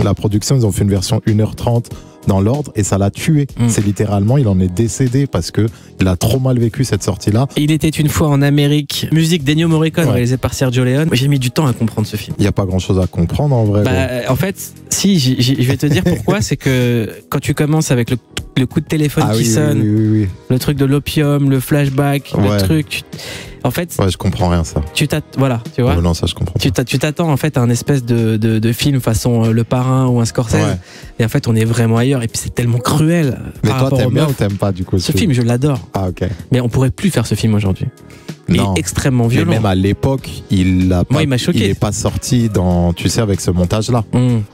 La production, ils ont fait une version 1h30 dans l'ordre et ça l'a tué. C'est littéralement, il en est décédé parce que il a trop mal vécu cette sortie-là. Il était une fois en Amérique, musique d'Ennio Morricone, réalisée par Sergio Leone. J'ai mis du temps à comprendre ce film. Il n'y a pas grand-chose à comprendre en vrai. En fait, si, je vais te dire pourquoi. C'est que quand tu commences avec le coup de téléphone qui sonne, le truc de l'opium, le flashback, le truc... En fait, je comprends rien ça. Voilà, tu vois. Non, ça je comprends. Tu t'attends en fait à un espèce de film façon Le Parrain ou un Scorsese, et en fait on est vraiment ailleurs. Et puis c'est tellement cruel. Mais toi, t'aimes bien ou t'aimes pas du coup ce film? Je l'adore. Ah ok. Mais on pourrait plus faire ce film aujourd'hui. Il est extrêmement violent. Mais même à l'époque, il m'a choqué. Il est pas sorti avec ce montage-là.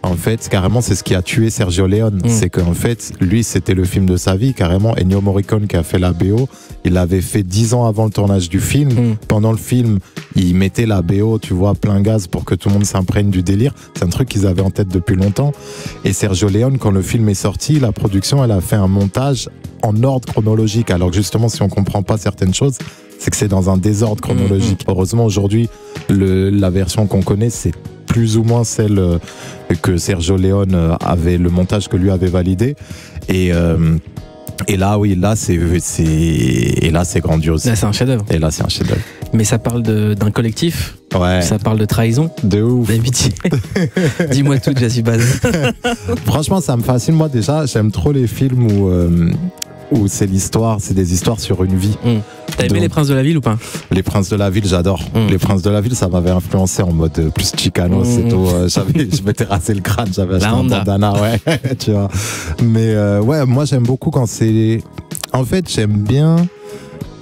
En fait, carrément, c'est ce qui a tué Sergio Leone. C'est qu'en fait, lui, c'était le film de sa vie. Carrément, Ennio Morricone qui a fait la BO, il l'avait fait 10 ans avant le tournage du film. Pendant le film, il mettait la BO, tu vois, plein gaz pour que tout le monde s'imprègne du délire. C'est un truc qu'ils avaient en tête depuis longtemps. Et Sergio Leone, quand le film est sorti, la production, elle a fait un montage en ordre chronologique. Alors que justement, si on comprend pas certaines choses, c'est que c'est dans un désordre chronologique. Heureusement, aujourd'hui, la version qu'on connaît, c'est plus ou moins celle que Sergio Leone avait, le montage que lui avait validé. Et là, c'est grandiose. Là, c'est un chef-d'œuvre. Et là, c'est un chef-d'œuvre. Mais ça parle d'un collectif. Ouais. Ça parle de trahison. De ouf. D'amitié. Dis-moi tout, Jazzy Baz. Franchement, ça me fascine. Moi, déjà, j'aime trop les films où c'est des histoires sur une vie. T'as aimé Les Princes de la Ville ou pas? Les Princes de la Ville, j'adore. Les Princes de la Ville, ça m'avait influencé en mode plus Chicanos et tout. Je m'étais rasé le crâne, j'avais acheté un bandana, tu vois. Mais moi j'aime beaucoup quand c'est... En fait, j'aime bien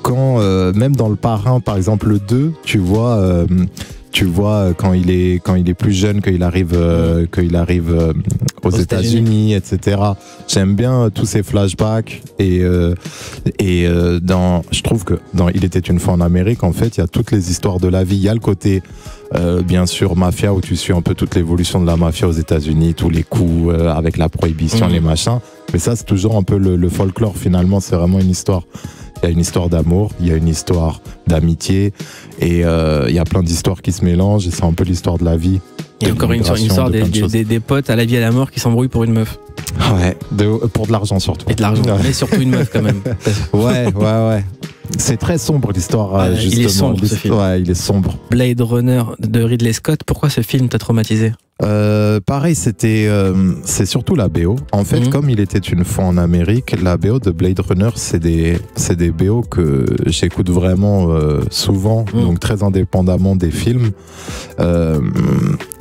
quand, même dans Le Parrain, par exemple le 2, tu vois quand il est plus jeune, qu'il arrive aux États-Unis, etc. J'aime bien tous ces flashbacks je trouve que dans Il était une fois en Amérique, en fait, il y a toutes les histoires de la vie. Il y a le côté bien sûr mafia où tu suis un peu toute l'évolution de la mafia aux États-Unis, tous les coups avec la prohibition, les machins. Mais ça, c'est toujours un peu le folklore finalement. C'est vraiment une histoire. Il y a une histoire d'amour, il y a une histoire d'amitié et il y a plein d'histoires qui se mélangent et c'est un peu l'histoire de la vie. Il y a encore une histoire des potes à la vie et à la mort qui s'embrouillent pour une meuf. Ouais, pour de l'argent surtout. Et de l'argent, mais surtout une meuf quand même. Ouais. C'est très sombre l'histoire, justement. Il est sombre ce film. Ouais, il est sombre. Blade Runner de Ridley Scott, pourquoi ce film t'a traumatisé? Pareil, c'est surtout la BO. En fait, comme Il était une fois en Amérique, la BO de Blade Runner, c'est des BO que j'écoute vraiment souvent, donc très indépendamment des films.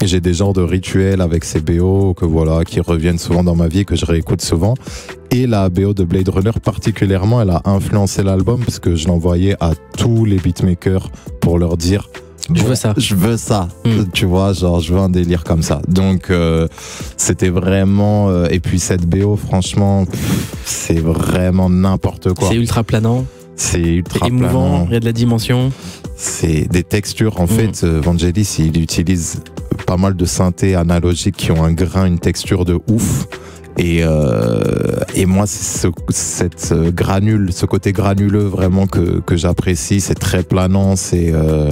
J'ai des genres de rituels avec ces BO qui reviennent souvent dans ma vie et que je réécoute souvent. Et la BO de Blade Runner particulièrement, elle a influencé l'album parce que je l'envoyais à tous les beatmakers pour leur dire je veux ça. Je veux ça. Tu vois, genre, je veux un délire comme ça. Donc, c'était vraiment... et puis, cette BO, franchement, c'est vraiment n'importe quoi. C'est ultra planant. C'est ultra émouvant, il y a de la dimension. C'est des textures. En fait, Vangelis, il utilise pas mal de synthés analogiques qui ont un grain, une texture de ouf. Et moi, c'est ce côté granuleux vraiment que j'apprécie. C'est très planant, c'est le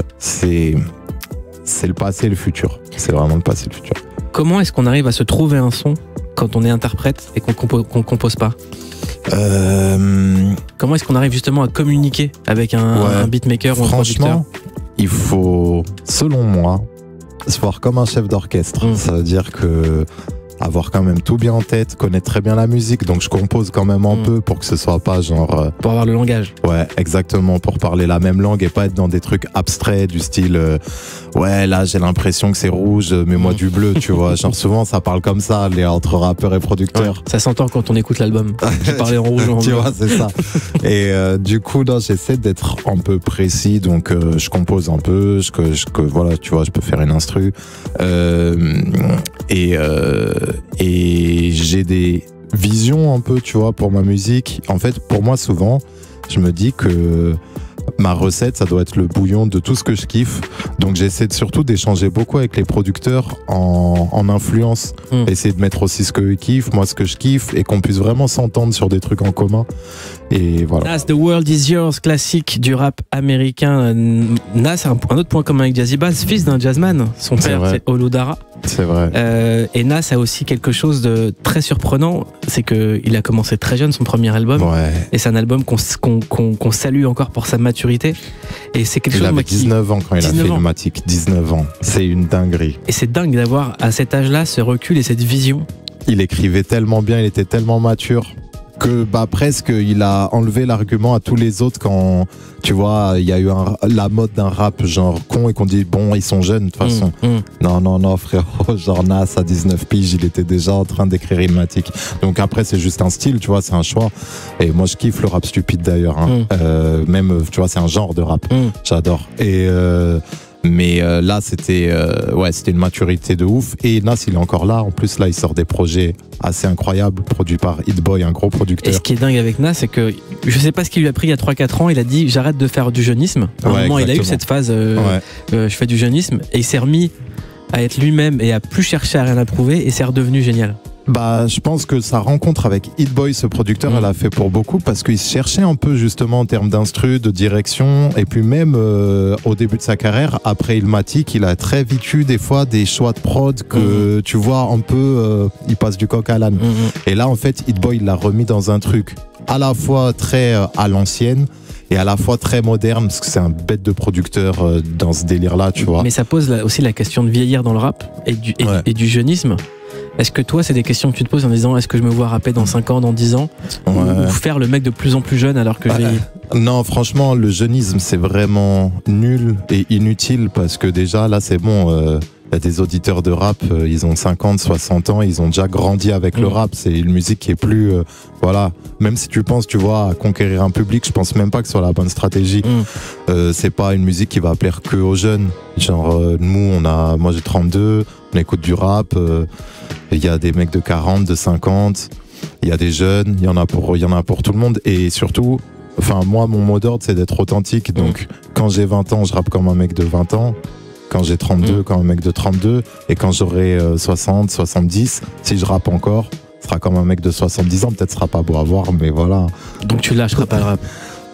passé et le futur. C'est vraiment le passé et le futur. Comment est-ce qu'on arrive à se trouver un son quand on est interprète et qu'on compose pas? Comment est-ce qu'on arrive justement à communiquer avec un beatmaker ou un producteur? Franchement, il faut, selon moi, se voir comme un chef d'orchestre. Ça veut dire que avoir quand même tout bien en tête, connaître très bien la musique, donc je compose quand même un peu pour que ce soit pas genre... Pour avoir le langage. Ouais, exactement, pour parler la même langue et pas être dans des trucs abstraits du style ouais, là j'ai l'impression que c'est rouge, mais moi du bleu, tu vois. Genre souvent ça parle comme ça, entre rappeurs et producteurs. Ouais, ça s'entend quand on écoute l'album. J'ai parlé en rouge ou en bleu. Tu vois, c'est ça. Et du coup, non, j'essaie d'être un peu précis, donc je compose un peu, voilà, tu vois, je peux faire une instru. Et j'ai des visions un peu, tu vois, pour ma musique. En fait, pour moi, souvent, je me dis que ma recette, ça doit être le bouillon de tout ce que je kiffe. Donc j'essaie surtout d'échanger beaucoup avec les producteurs en influence. Essayer de mettre aussi ce qu'eux kiffent, moi ce que je kiffe, et qu'on puisse vraiment s'entendre sur des trucs en commun. Et voilà. Nas, The World Is Yours, classique du rap américain. Nas a un autre point commun avec Jazzy Bass, fils d'un jazzman. Son père, c'est Olo Dara. C'est vrai. Et Nas a aussi quelque chose de très surprenant, c'est qu'il a commencé très jeune son premier album. Ouais. Et c'est un album qu'on salue encore pour sa maturité. Et c'est quelque chose. Il avait 19 ans quand il a fait Illmatic. 19 ans. C'est une dinguerie. Et c'est dingue d'avoir à cet âge-là ce recul et cette vision. Il écrivait tellement bien, il était tellement mature que presque il a enlevé l'argument à tous les autres quand tu vois il y a eu la mode d'un rap genre con et qu'on dit bon ils sont jeunes de toute façon. Non frérot, genre Nas à 19 piges il était déjà en train d'écrire Illmatic. Donc après c'est juste un style, tu vois, c'est un choix, et moi je kiffe le rap stupide d'ailleurs même tu vois c'est un genre de rap, j'adore. Et mais là c'était une maturité de ouf, et Nas il est encore là, en plus là il sort des projets assez incroyables produits par Hit Boy, un gros producteur. Et ce qui est dingue avec Nas, c'est que je sais pas ce qu'il lui a pris il y a 3-4 ans, il a dit j'arrête de faire du jeunisme. À un moment exactement. Il a eu cette phase je fais du jeunisme, et il s'est remis à être lui-même et à plus chercher à rien à prouver, et c'est redevenu génial. Je pense que sa rencontre avec Hit Boy, ce producteur, elle a fait pour beaucoup, parce qu'il se cherchait un peu justement en termes d'instru, de direction, et puis même au début de sa carrière, après Illmatic, il a très vite eu des fois des choix de prod que tu vois un peu, il passe du coq à l'âne. Et là en fait, Hit Boy il l'a remis dans un truc à la fois très à l'ancienne et à la fois très moderne, parce que c'est un bête de producteur dans ce délire-là, tu vois. Mais ça pose aussi la question de vieillir dans le rap et du jeunisme. Est-ce que toi, c'est des questions que tu te poses en disant est-ce que je me vois rapper dans 5 ans, dans 10 ans ou faire le mec de plus en plus jeune alors que j'ai... Non, franchement, le jeunisme, c'est vraiment nul et inutile, parce que déjà, là, c'est bon... Il y a des auditeurs de rap, ils ont 50, 60 ans, ils ont déjà grandi avec le rap. C'est une musique qui est plus... voilà. Même si tu penses, tu vois, à conquérir un public, je pense même pas que ce soit la bonne stratégie. C'est pas une musique qui va plaire que aux jeunes. Genre, nous, moi j'ai 32, on écoute du rap, il y a des mecs de 40, de 50, il y a des jeunes, il y en a pour tout le monde. Et surtout, moi, mon mot d'ordre, c'est d'être authentique. Donc, quand j'ai 20 ans, je rappe comme un mec de 20 ans. Quand j'ai 32, comme un mec de 32, et quand j'aurai 60, 70, si je rappe encore, ce sera comme un mec de 70 ans, peut-être ce sera pas beau à voir, mais voilà. Donc tu lâcheras pas le rap?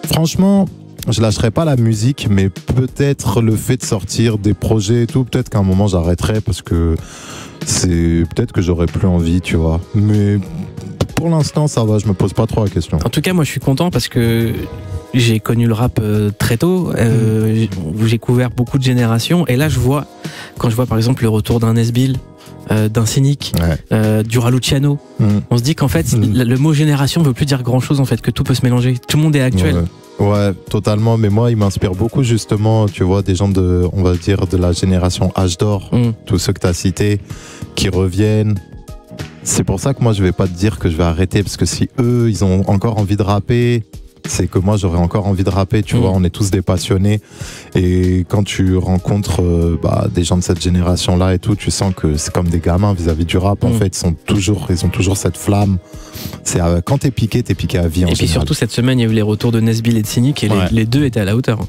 Franchement, je lâcherai pas la musique, mais peut-être le fait de sortir des projets et tout, peut-être qu'à un moment j'arrêterai, parce que peut-être que j'aurai plus envie, tu vois. Mais pour l'instant, ça va, je me pose pas trop la question. En tout cas, moi je suis content parce que j'ai connu le rap très tôt, j'ai couvert beaucoup de générations, et là quand je vois par exemple le retour d'un Nesbill, d'un Cynic, du Raluciano, on se dit qu'en fait le mot génération veut plus dire grand chose, en fait, que tout peut se mélanger, tout le monde est actuel. Ouais, totalement, mais moi il m'inspire beaucoup justement, tu vois, des gens on va dire de la génération âge d'or, tous ceux que tu as cités, qui reviennent. C'est pour ça que moi je vais pas te dire que je vais arrêter, parce que si eux ils ont encore envie de rapper, c'est que moi j'aurais encore envie de rapper, tu vois. On est tous des passionnés, et quand tu rencontres des gens de cette génération là et tout, tu sens que c'est comme des gamins vis-à-vis du rap. En fait, ils ont toujours cette flamme. C'est quand t'es piqué à vie. Et puis surtout cette semaine il y a eu les retours de Nesbill et de Cynic, et les deux étaient à la hauteur.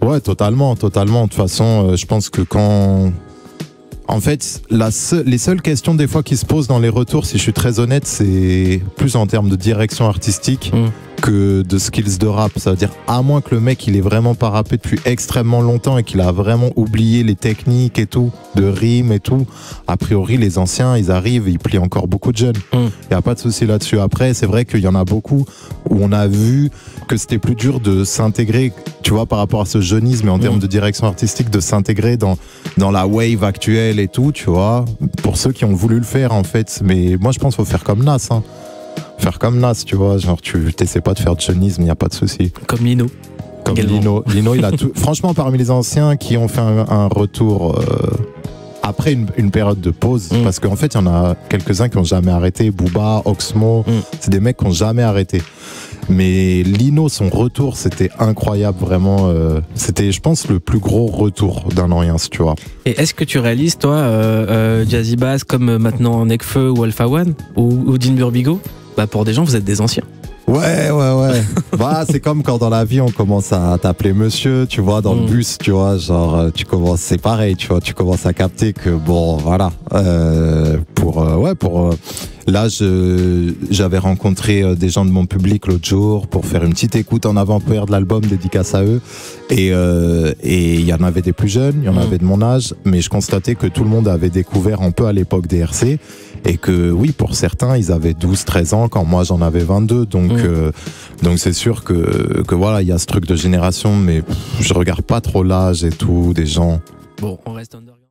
Ouais, totalement. De toute façon, je pense que en fait, les seules questions des fois qui se posent dans les retours, si je suis très honnête, c'est plus en termes de direction artistique que de skills de rap. Ça veut dire, à moins que le mec il ait vraiment pas rappé depuis extrêmement longtemps et qu'il a vraiment oublié les techniques et tout, de rimes et tout, a priori les anciens ils arrivent et ils plient encore beaucoup de jeunes. Y a pas de souci là-dessus. Après, c'est vrai qu'il y en a beaucoup où on a vu que c'était plus dur de s'intégrer, tu vois, par rapport à ce jeunisme, et en termes de direction artistique, de s'intégrer dans la wave actuelle et tout, tu vois, pour ceux qui ont voulu le faire, en fait. Mais moi je pense qu'il faut faire comme Nas, faire comme Nas, tu vois, genre tu t'essaies pas de faire de jeunisme, il n'y a pas de souci. Comme Lino. Lino, il a tout. Franchement, parmi les anciens qui ont fait un retour après une période de pause, parce qu'en fait il y en a quelques-uns qui n'ont jamais arrêté. Booba, Oxmo, c'est des mecs qui n'ont jamais arrêté. Mais Lino, son retour, c'était incroyable, vraiment. C'était, je pense, le plus gros retour d'un Oriens, tu vois. Et est-ce que tu réalises, toi, Jazzy Bass, comme maintenant Nekfeu ou Alpha One ou Dean Burbigo, pour des gens, vous êtes des anciens. Ouais. Bah, c'est comme quand dans la vie on commence à t'appeler monsieur, tu vois, dans le bus, tu vois, genre tu commences, c'est pareil, tu vois, tu commences à capter que bon, voilà, là, j'avais rencontré des gens de mon public l'autre jour pour faire une petite écoute en avant-première de l'album, dédicace à eux, et il y en avait des plus jeunes, il y en avait de mon âge, mais je constatais que tout le monde avait découvert un peu à l'époque des RC. Et que oui, pour certains, ils avaient 12-13 ans quand moi j'en avais 22. Donc c'est sûr que voilà, il y a ce truc de génération, mais je regarde pas trop l'âge et tout des gens. Bon, on reste underground.